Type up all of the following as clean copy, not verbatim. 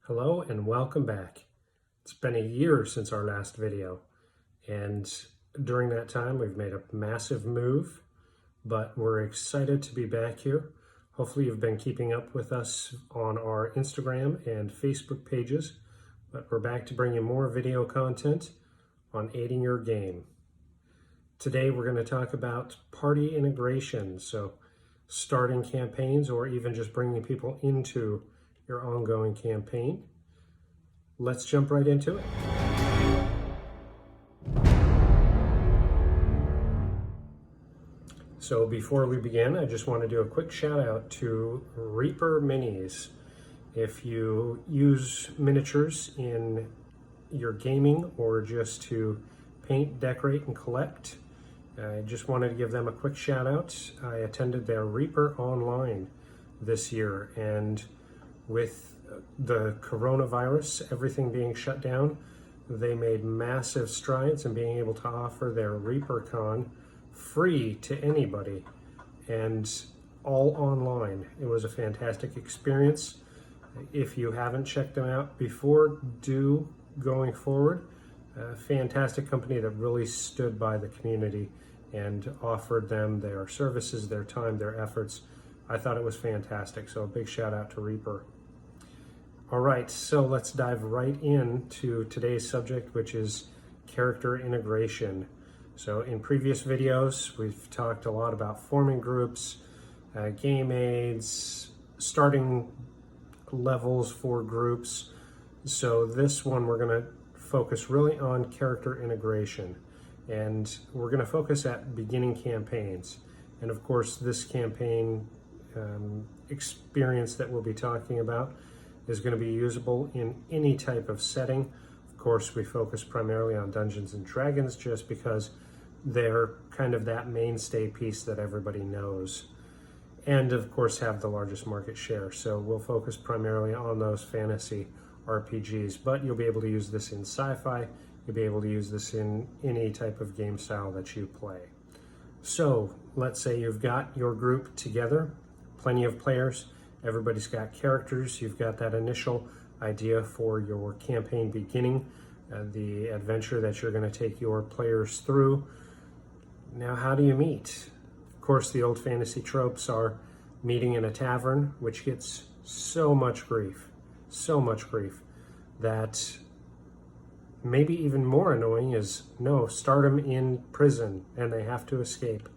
Hello and welcome back. It's been a year since our last video, and during that time we've made a massive move, but we're excited to be back here. Hopefully you've been keeping up with us on our Instagram and Facebook pages, but we're back to bring you more video content on aiding your game. Today we're going to talk about party integration, so starting campaigns or even just bringing people into your ongoing campaign. Let's jump right into it. So before we begin, I just want to do a quick shout out to Reaper Minis. If you use miniatures in your gaming or just to paint, decorate, and collect, I just wanted to give them a quick shout out. I attended their Reaper Online this year, and with the coronavirus, everything being shut down, they made massive strides in being able to offer their ReaperCon free to anybody and all online. It was a fantastic experience. If you haven't checked them out before, do going forward. A fantastic company that really stood by the community and offered them their services, their time, their efforts. I thought it was fantastic, so a big shout out to Reaper. All right, so let's dive right into today's subject, which is character integration. So in previous videos, we've talked a lot about forming groups, game aids, starting levels for groups. So this one, we're gonna focus really on character integration. And we're gonna focus at beginning campaigns. And of course, this campaign experience that we'll be talking about is going to be usable in any type of setting. Of course, we focus primarily on Dungeons and Dragons just because they're kind of that mainstay piece that everybody knows. And of course have the largest market share. So we'll focus primarily on those fantasy RPGs, but you'll be able to use this in sci-fi. You'll be able to use this in any type of game style that you play. So let's say you've got your group together, plenty of players, everybody's got characters, you've got that initial idea for your campaign beginning, the adventure that you're going to take your players through. Now, how do you meet? Of course, the old fantasy tropes are meeting in a tavern, which gets so much grief, that maybe even more annoying is, no, start them in prison and they have to escape.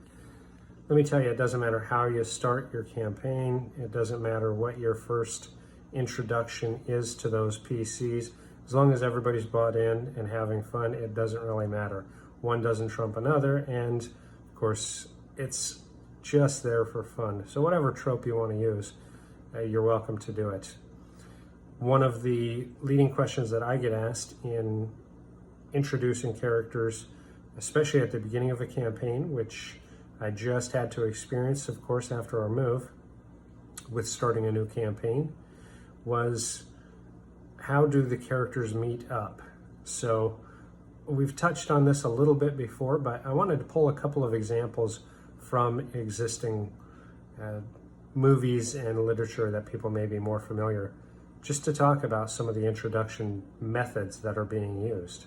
Let me tell you, it doesn't matter how you start your campaign. It doesn't matter what your first introduction is to those PCs. As long as everybody's bought in and having fun, it doesn't really matter. One doesn't trump another, and of course, it's just there for fun. So whatever trope you want to use, you're welcome to do it. One of the leading questions that I get asked in introducing characters, especially at the beginning of a campaign, which I just had to experience, of course, after our move with starting a new campaign, was how do the characters meet up? So we've touched on this a little bit before, but I wanted to pull a couple of examples from existing movies and literature that people may be more familiar, just to talk about some of the introduction methods that are being used.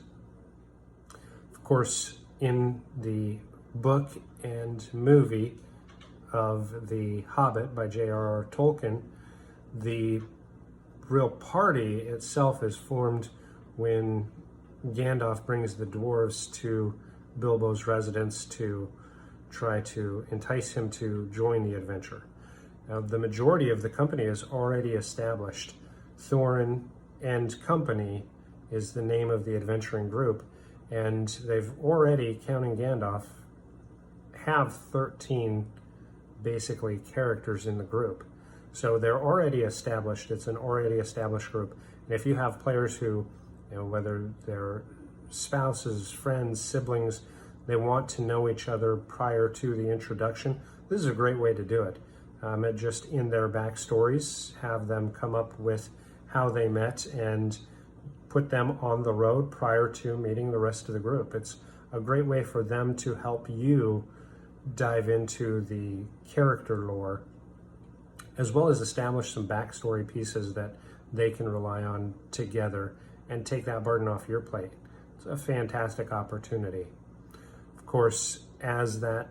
Of course, in the book and movie of The Hobbit by J.R.R. Tolkien, the real party itself is formed when Gandalf brings the dwarves to Bilbo's residence to try to entice him to join the adventure. Now, the majority of the company is already established. Thorin and Company is the name of the adventuring group, and they've already, counting Gandalf, have 13 basically characters in the group. So they're already established. It's an already established group. And if you have players who, whether they're spouses, friends, siblings, they want to know each other prior to the introduction, this is a great way to do it. Just in their backstories, have them come up with how they met and put them on the road prior to meeting the rest of the group. It's a great way for them to help you dive into the character lore, as well as establish some backstory pieces that they can rely on together and take that burden off your plate. It's a fantastic opportunity. Of course, as that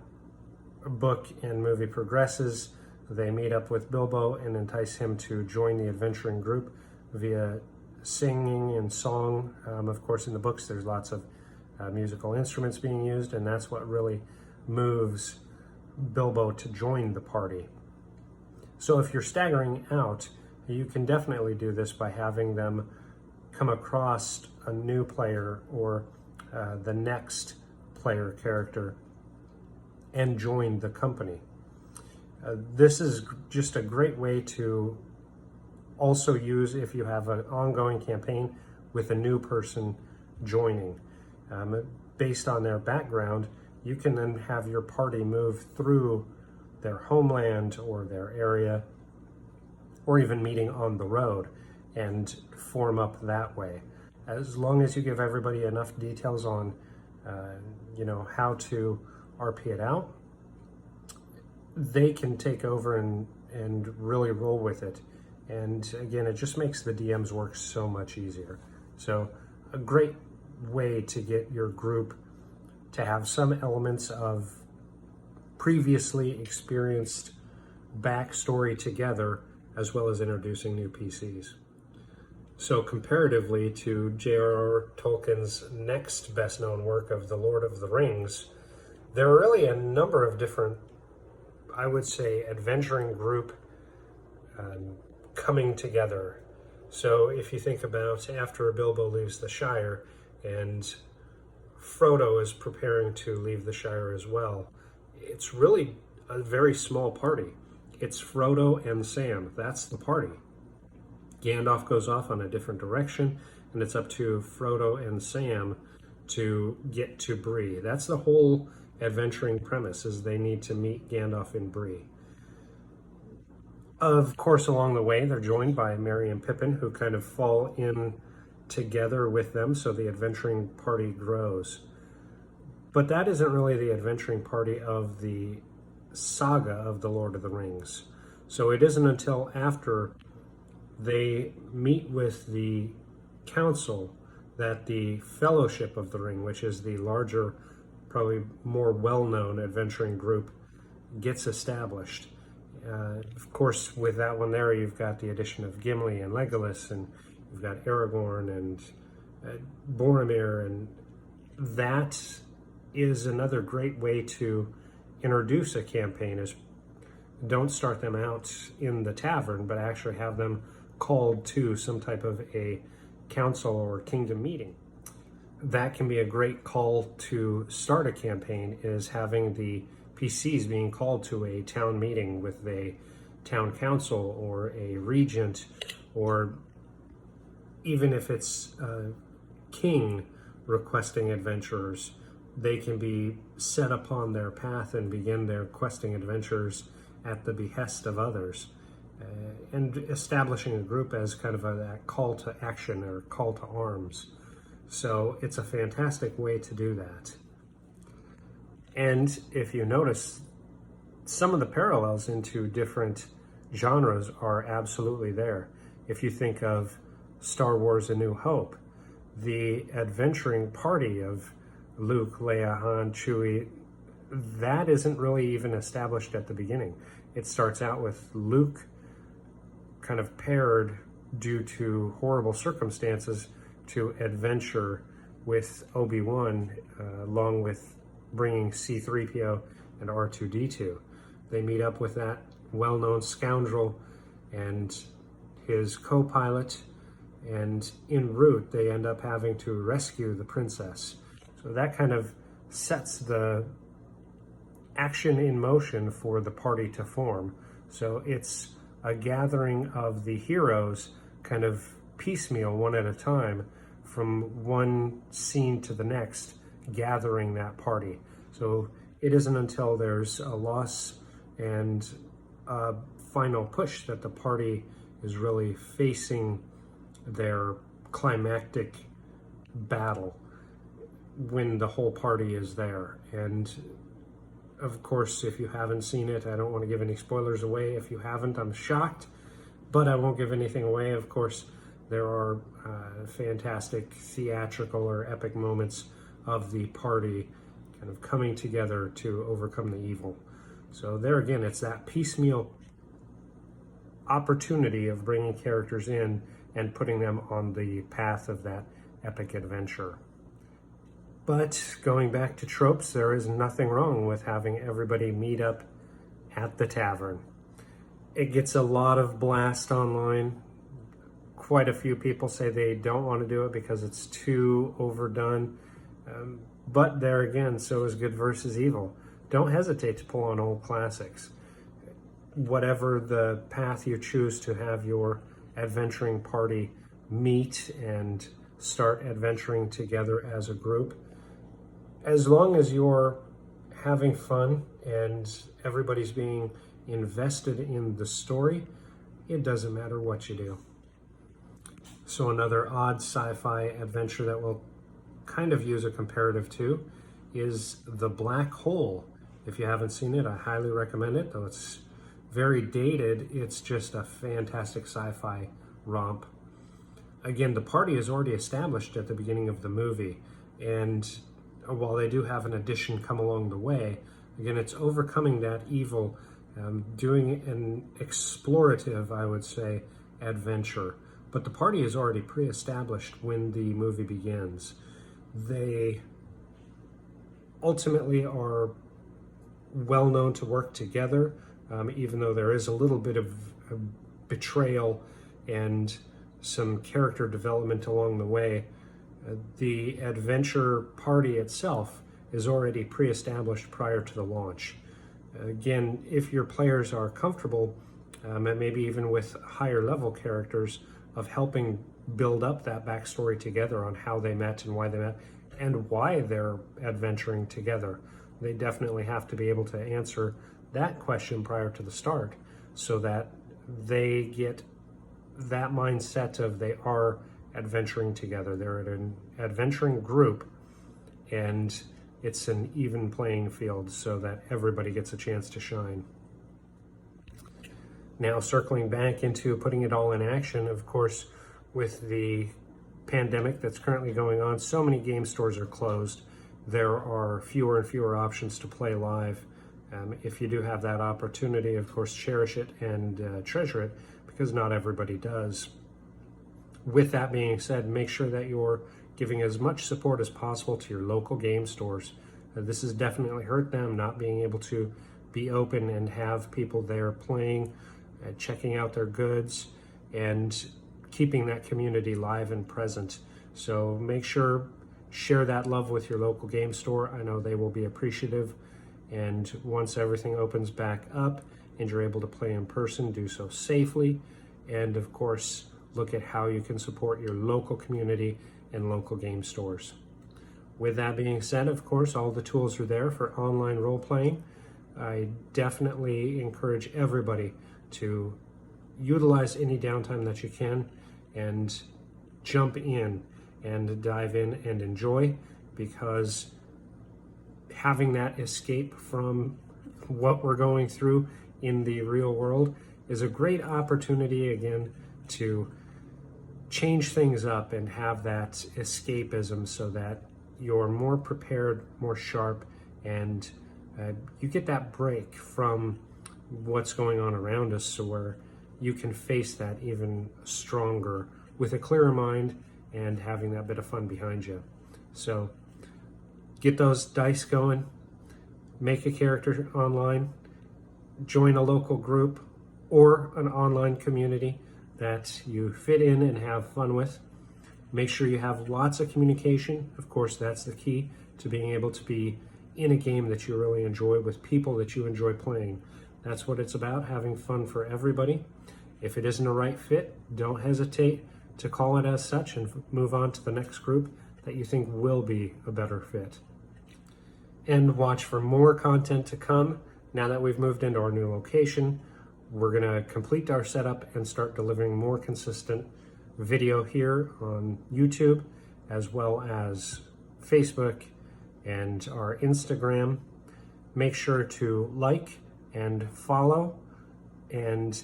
book and movie progresses, they meet up with Bilbo and entice him to join the adventuring group via singing and song. Of course, in the books, there's lots of musical instruments being used, and that's what really moves Bilbo to join the party. So if you're staggering out, you can definitely do this by having them come across a new player or the next player character and join the company. This is just a great way to also use if you have an ongoing campaign with a new person joining. Based on their background, you can then have your party move through their homeland or their area, or even meeting on the road, and form up that way. As long as you give everybody enough details on, how to RP it out, they can take over and really roll with it. And again, it just makes the DM's work so much easier. So a great way to get your group to have some elements of previously experienced backstory together, as well as introducing new PCs. So comparatively to J.R.R. Tolkien's next best known work of The Lord of the Rings, there are really a number of different, I would say, adventuring group coming together. So if you think about after Bilbo leaves the Shire and Frodo is preparing to leave the Shire as well, it's really a very small party. It's Frodo and Sam. That's the party. Gandalf goes off on a different direction, and it's up to Frodo and Sam to get to Bree. That's the whole adventuring premise, is they need to meet Gandalf in Bree. Of course, along the way, they're joined by Merry and Pippin, who kind of fall in together with them, so the adventuring party grows. But that isn't really the adventuring party of the saga of The Lord of the Rings. So it isn't until after they meet with the council that the Fellowship of the Ring, which is the larger, probably more well-known adventuring group, gets established. Of course, with that one there, you've got the addition of Gimli and Legolas, and you've got Aragorn and Boromir, and that is another great way to introduce a campaign. Is don't start them out in the tavern, but actually have them called to some type of a council or kingdom meeting. That can be a great call to start a campaign, is having the PCs being called to a town meeting with a town council or a regent, or even if it's a king requesting adventurers, they can be set upon their path and begin their questing adventures at the behest of others. And establishing a group as kind of that call to action or call to arms. So it's a fantastic way to do that. And if you notice, some of the parallels into different genres are absolutely there. If you think of Star Wars: A New Hope, the adventuring party of Luke, Leia, Han, Chewie, that isn't really even established at the beginning. It starts out with Luke kind of paired, due to horrible circumstances, to adventure with Obi-Wan, along with bringing C-3PO and R2-D2. They meet up with that well-known scoundrel and his co-pilot, and en route they end up having to rescue the princess. So that kind of sets the action in motion for the party to form. So it's a gathering of the heroes, kind of piecemeal, one at a time, from one scene to the next, gathering that party. So it isn't until there's a loss and a final push that the party is really facing their climactic battle, when the whole party is there. And of course, if you haven't seen it, I don't want to give any spoilers away. If you haven't, I'm shocked. But I won't give anything away. Of course, there are fantastic theatrical or epic moments of the party kind of coming together to overcome the evil. So there again, it's that piecemeal opportunity of bringing characters in and putting them on the path of that epic adventure. But going back to tropes, there is nothing wrong with having everybody meet up at the tavern. It gets a lot of blast online. Quite a few people say they don't want to do it because it's too overdone. But there again, so is good versus evil. Don't hesitate to pull on old classics. Whatever the path you choose to have your adventuring party meet and start adventuring together as a group, as long as you're having fun and everybody's being invested in the story, it doesn't matter what you do. So another odd sci-fi adventure that we'll kind of use a comparative to is The Black Hole. If you haven't seen it, I highly recommend it, though it's very dated. It's just a fantastic sci-fi romp. Again, the party is already established at the beginning of the movie, and while they do have an addition come along the way, again, it's overcoming that evil, doing an explorative, I would say, adventure. But the party is already pre-established when the movie begins. They ultimately are well known to work together, even though there is a little bit of betrayal and some character development along the way. The adventure party itself is already pre-established prior to the launch. Again, if your players are comfortable, and maybe even with higher level characters, of helping build up that backstory together on how they met and why they're adventuring together, they definitely have to be able to answer that question prior to the start so that they get that mindset of they are adventuring together. They're an adventuring group, and it's an even playing field so that everybody gets a chance to shine. Now, circling back into putting it all in action, of course, with the pandemic that's currently going on, so many game stores are closed. There are fewer and fewer options to play live. If you do have that opportunity, of course, cherish it and treasure it, because not everybody does. With that being said, make sure that you're giving as much support as possible to your local game stores. This has definitely hurt them, not being able to be open and have people there playing, checking out their goods, and keeping that community live and present. So make sure, share that love with your local game store. I know they will be appreciative. And once everything opens back up and you're able to play in person, do so safely. And of course, look at how you can support your local community and local game stores. With that being said, of course, all the tools are there for online role-playing. I definitely encourage everybody to utilize any downtime that you can and jump in and dive in and enjoy, because having that escape from what we're going through in the real world is a great opportunity, again, to change things up and have that escapism so that you're more prepared, more sharp, and you get that break from what's going on around us, so where you can face that even stronger with a clearer mind and having that bit of fun behind you. So get those dice going, make a character online, join a local group or an online community that you fit in and have fun with. Make sure you have lots of communication. Of course, that's the key to being able to be in a game that you really enjoy with people that you enjoy playing. That's what it's about, having fun for everybody. If it isn't a right fit, don't hesitate to call it as such and move on to the next group that you think will be a better fit. And watch for more content to come. Now that we've moved into our new location, we're gonna complete our setup and start delivering more consistent video here on YouTube, as well as Facebook and our Instagram. Make sure to like and follow and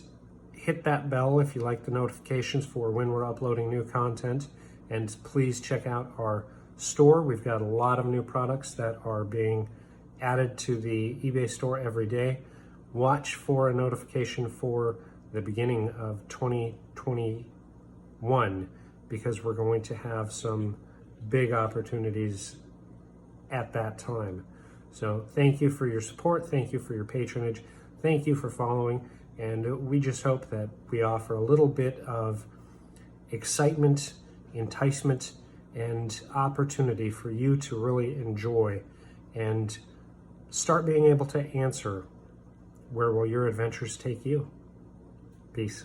hit that bell if you like the notifications for when we're uploading new content. And please check out our store. We've got a lot of new products that are being added to the eBay store every day. Watch for a notification for the beginning of 2021 because we're going to have some big opportunities at that time. So thank you for your support. Thank you for your patronage. Thank you for following. And we just hope that we offer a little bit of excitement, enticement, and opportunity for you to really enjoy and start being able to answer where will your adventures take you. Peace.